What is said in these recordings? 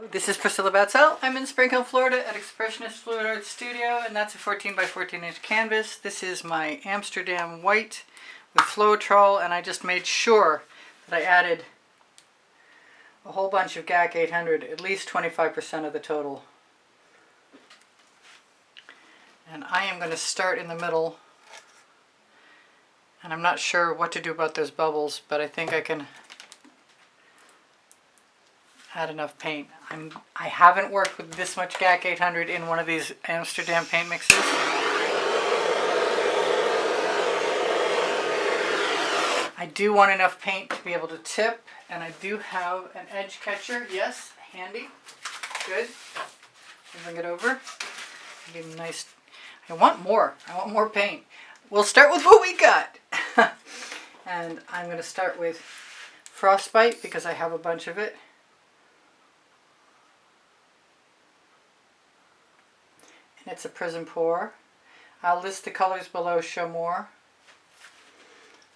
Hello, this is Priscilla Batzell. I'm in Spring Hill, Florida at Expressionist Fluid Art Studio, and that's a 14 by 14 inch canvas. This is my Amsterdam white with Floetrol, and I just made sure that I added a whole bunch of GAC 800, at least 25% of the total. And I am going to start in the middle, and I'm not sure what to do about those bubbles, but I think I can add enough paint. I haven't worked with this much GAC 800 in one of these Amsterdam paint mixes. I do want enough paint to be able to tip, and I do have an edge catcher. Yes, handy. Good. Bring it over. Give me nice. I want more. I want more paint. We'll start with what we got. And I'm going to start with Frostbite because I have a bunch of it. And it's a Prizm pour. I'll list the colors below, show more.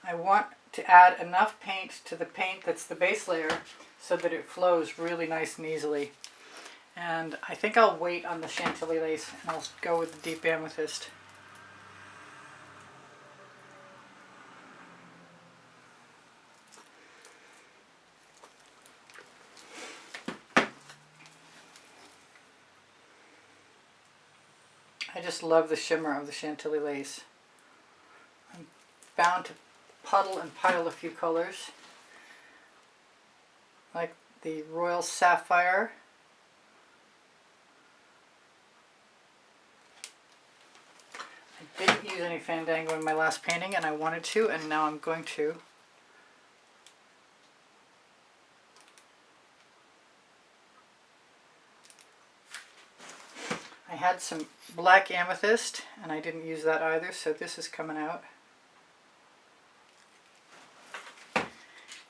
I want to add enough paint to the paint that's the base layer so that it flows really nice and easily. And I think I'll wait on the Chantilly lace and I'll go with the deep amethyst. I just love the shimmer of the Chantilly lace. I'm bound to puddle and pile a few colors, like the Royal Sapphire. I didn't use any Fandango in my last painting, and I wanted to, and now I'm going to. I had some black amethyst, and I didn't use that either, so this is coming out.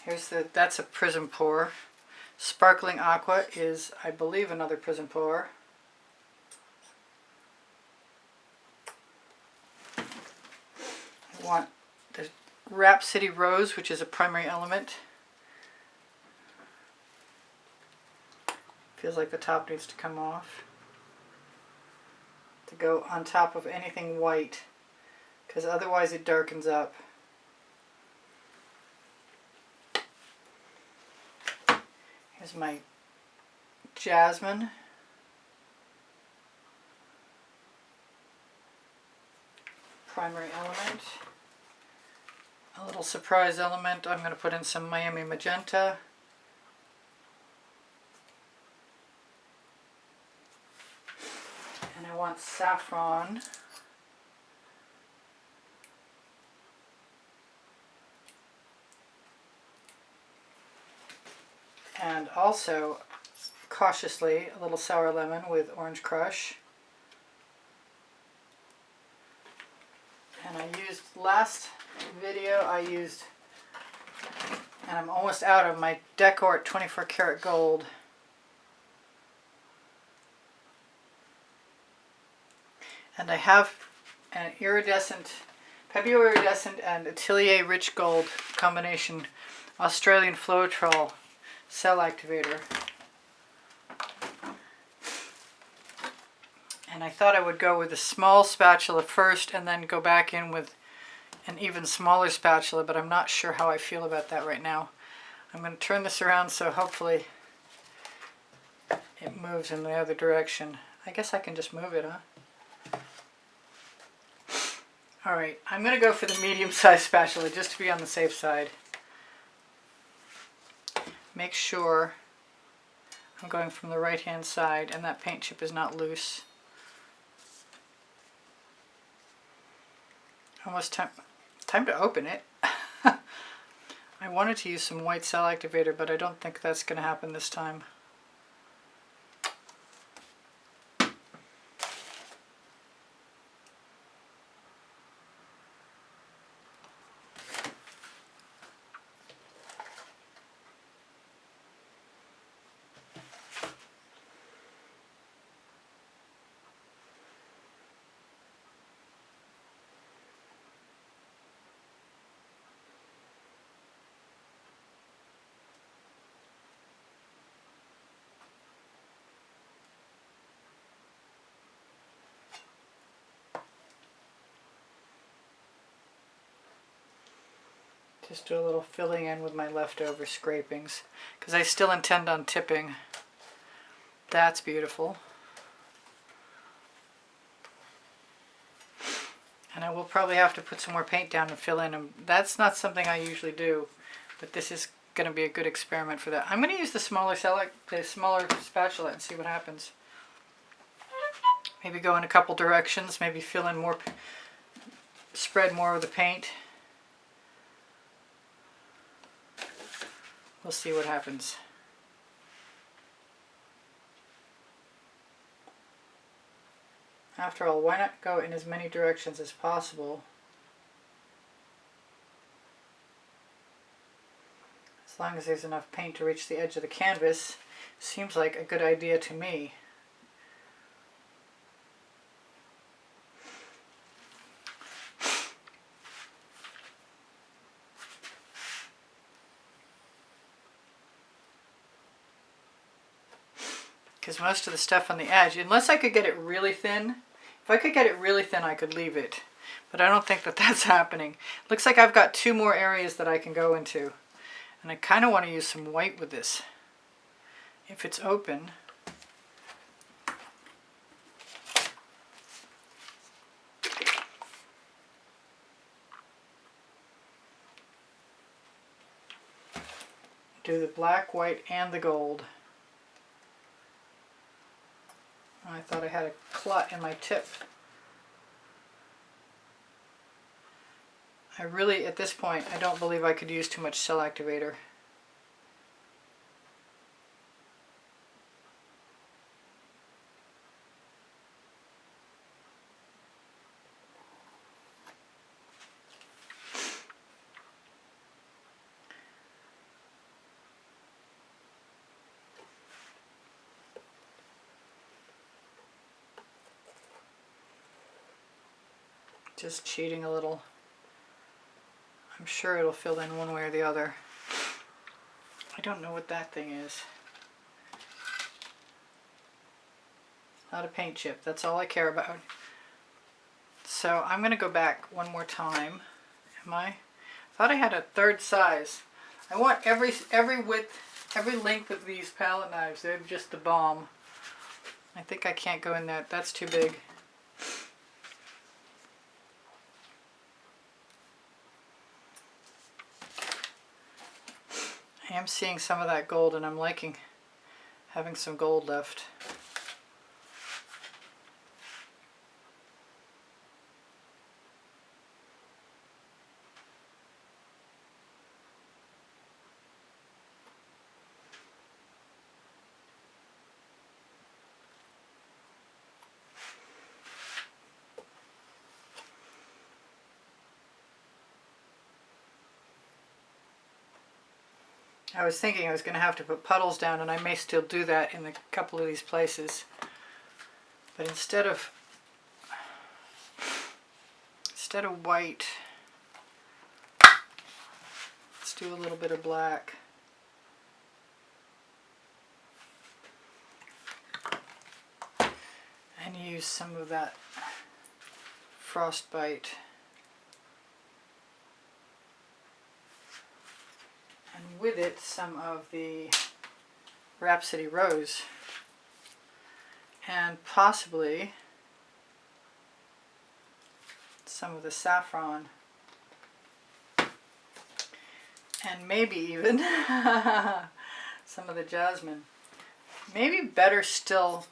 That's a Prizm pour. Sparkling Aqua is, I believe, another Prizm pour. I want the Rhapsody Rose, which is a primary element. Feels like the top needs to come off. To go on top of anything white, because otherwise it darkens up. Here's my Jasmine. Primary element. A little surprise element. I'm going to put in some Miami Magenta. And I want saffron. And also, cautiously, a little sour lemon with orange crush. And I used, last video I used, and I'm almost out of my Deco-art 24 karat gold. And I have an iridescent, Pebeo iridescent and Atelier rich gold combination Australian Floetrol cell activator. And I thought I would go with a small spatula first and then go back in with an even smaller spatula, but I'm not sure how I feel about that right now. I'm going to turn this around so hopefully it moves in the other direction. I guess I can just move it, huh? Alright, I'm going to go for the medium-sized spatula just to be on the safe side. Make sure I'm going from the right-hand side and that paint chip is not loose. Almost time to open it. I wanted to use some white cell activator, but I don't think that's going to happen this time. Just do a little filling in with my leftover scrapings because I still intend on tipping. That's beautiful. And I will probably have to put some more paint down and fill in. And that's not something I usually do, but this is going to be a good experiment for that. I'm going to use the smaller spatula and see what happens. Maybe go in a couple directions, maybe fill in more, spread more of the paint. We'll see what happens. After all, why not go in as many directions as possible? As long as there's enough paint to reach the edge of the canvas, seems like a good idea to me. Because most of the stuff on the edge, unless I could get it really thin, if I could get it really thin I could leave it. But I don't think that that's happening. Looks like I've got 2 more areas that I can go into. And I kind of want to use some white with this. If it's open. Do the black, white, and the gold. I thought I had a clot in my tip. I really, at this point, I don't believe I could use too much cell activator. Just cheating a little. I'm sure it'll fill in one way or the other. I don't know what that thing is. It's not a paint chip. That's all I care about. So I'm going to go back one more time. Am I? Thought I had a 3rd size. I want every width, every length of these palette knives. They're just the bomb. I think I can't go in that. That's too big. I am seeing some of that gold and I'm liking having some gold left. I was thinking I was going to have to put puddles down, and I may still do that in a couple of these places. But instead of white, let's do a little bit of black. And use some of that Frostbite. And with it, some of the Rhapsody Rose. And possibly some of the Saffron. And maybe even some of the Jasmine. Maybe better still,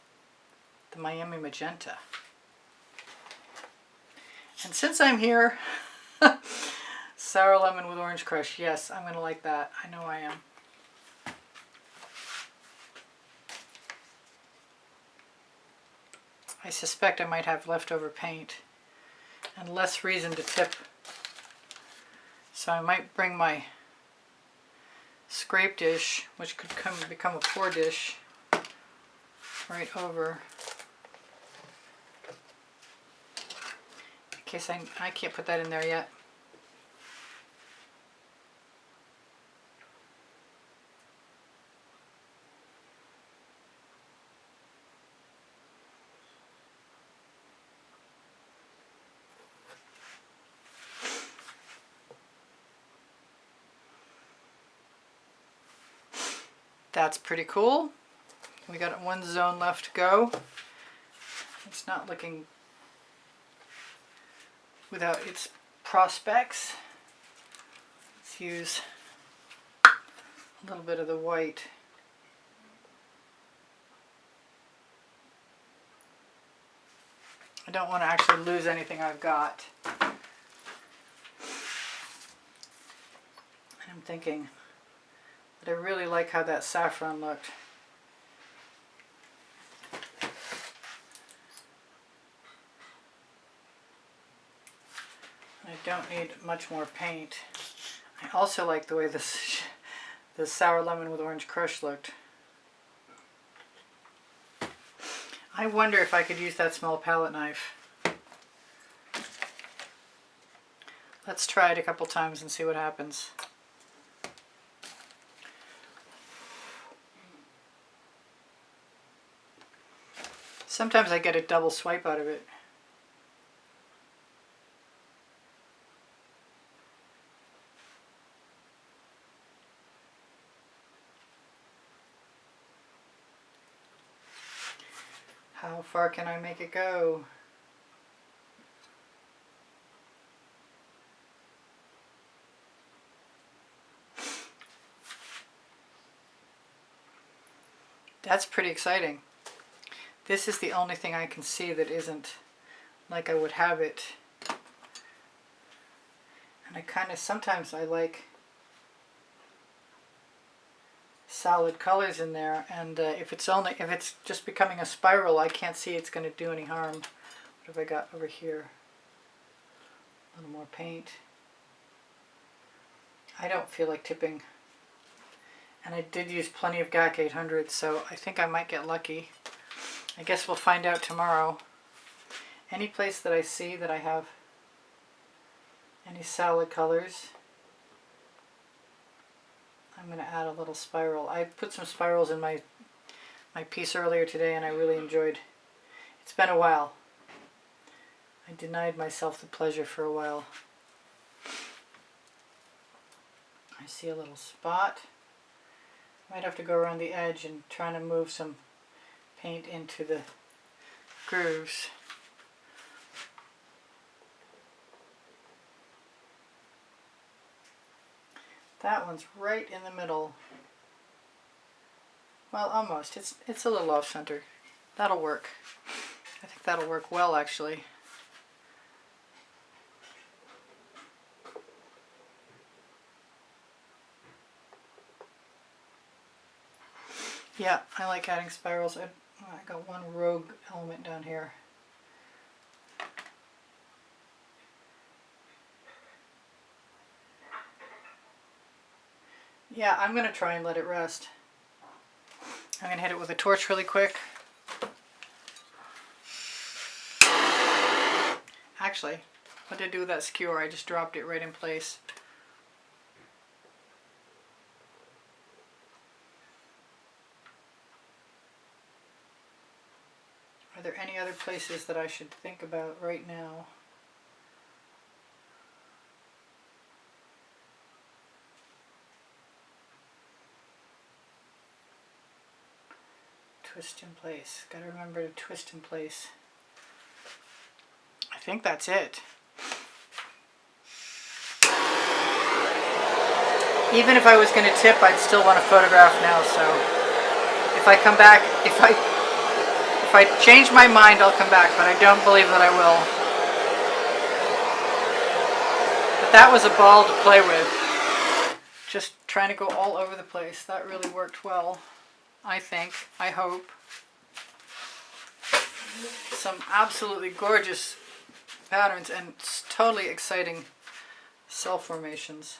the Miami Magenta. And since I'm here, sour lemon with orange crush. Yes, I'm going to like that. I know I am. I suspect I might have leftover paint and less reason to tip. So I might bring my scrape dish, which could become a pour dish, right over. In case I can't put that in there yet. That's pretty cool. We got one zone left to go. It's not looking without its prospects. Let's use a little bit of the white. I don't want to actually lose anything I've got. And I'm thinking that I really like how that saffron looked. I don't need much more paint. I also like the way this sour lemon with orange crush looked. I wonder if I could use that small palette knife. Let's try it a couple times and see what happens. Sometimes I get a double swipe out of it. How far can I make it go? That's pretty exciting. This is the only thing I can see that isn't like I would have it. And I kind of, sometimes I like solid colors in there, and if it's just becoming a spiral, I can't see it's going to do any harm. What have I got over here? A little more paint. I don't feel like tipping, and I did use plenty of GAC 800, so I think I might get lucky. I guess we'll find out tomorrow. Any place that I see that I have any solid colors, I'm going to add a little spiral. I put some spirals in my piece earlier today, and I really enjoyed. It's been a while. I denied myself the pleasure for a while. I see a little spot. Might have to go around the edge and try to move some paint into the grooves. That one's right in the middle. Well, almost. It's a little off center. That'll work. I think that'll work well, actually. Yeah, I like adding spirals. I got one rogue element down here. Yeah, I'm going to try and let it rest. I'm going to hit it with a torch really quick. Actually, what did I do with that skewer? I just dropped it right in place. Are there any other places that I should think about right now? Twist in place. Gotta remember to twist in place. I think that's it. Even if I was going to tip, I'd still want to photograph now, so if I come back, if I change my mind, I'll come back, but I don't believe that I will. But that was a ball to play with. Just trying to go all over the place. That really worked well. I think, I hope. Some absolutely gorgeous patterns and totally exciting cell formations.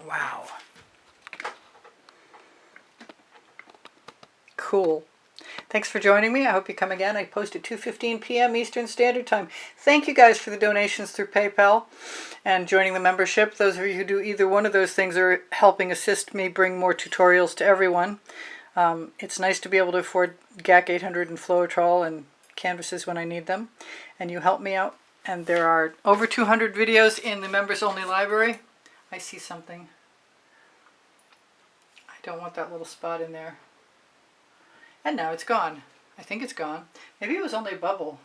Wow. Cool. Thanks for joining me. I hope you come again. I post at 2:15 p.m. Eastern Standard Time. Thank you guys for the donations through PayPal and joining the membership. Those of you who do either one of those things are helping assist me bring more tutorials to everyone. It's nice to be able to afford GAC 800 and Floetrol and canvases when I need them. And you help me out And there are over 200 videos in the members only library. I see something. I don't want that little spot in there. And now it's gone. I think it's gone. Maybe it was only a bubble.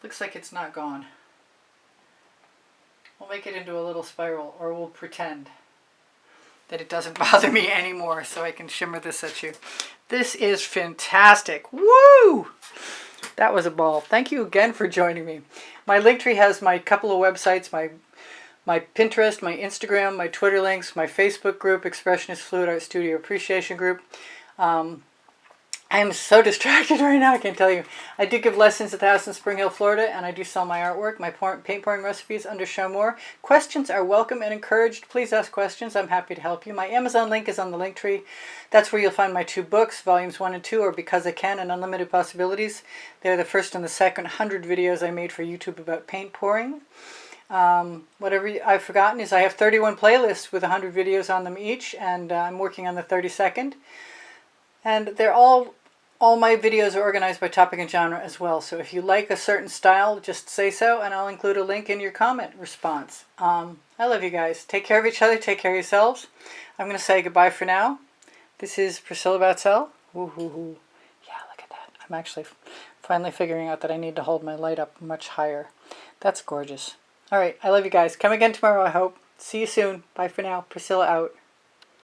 Looks like it's not gone. We'll make it into a little spiral, or we'll pretend that it doesn't bother me anymore so I can shimmer this at you. This is fantastic. Woo! That was a ball. Thank you again for joining me. My Linktree has my couple of websites, my Pinterest, my Instagram, my Twitter links, my Facebook group, Expressionist Fluid Art Studio Appreciation Group. I am so distracted right now, I can't tell you. I do give lessons at the house in Spring Hill, Florida, and I do sell my artwork, my paint pouring recipes under Show More. Questions are welcome and encouraged. Please ask questions. I'm happy to help you. My Amazon link is on the Linktree. That's where you'll find my 2 books, volumes 1 and 2, or Because I Can and Unlimited Possibilities. They're the first and the second 100 videos I made for YouTube about paint pouring. Whatever I've forgotten is I have 31 playlists with 100 videos on them each, and I'm working on the 32nd. And they're all my videos are organized by topic and genre as well. So if you like a certain style, just say so, and I'll include a link in your comment response. I love you guys. Take care of each other. Take care of yourselves. I'm going to say goodbye for now. This is Priscilla Batzell. Woo-hoo-hoo. Yeah, look at that. I'm actually finally figuring out that I need to hold my light up much higher. That's gorgeous. All right, I love you guys. Come again tomorrow, I hope. See you soon. Bye for now. Priscilla out.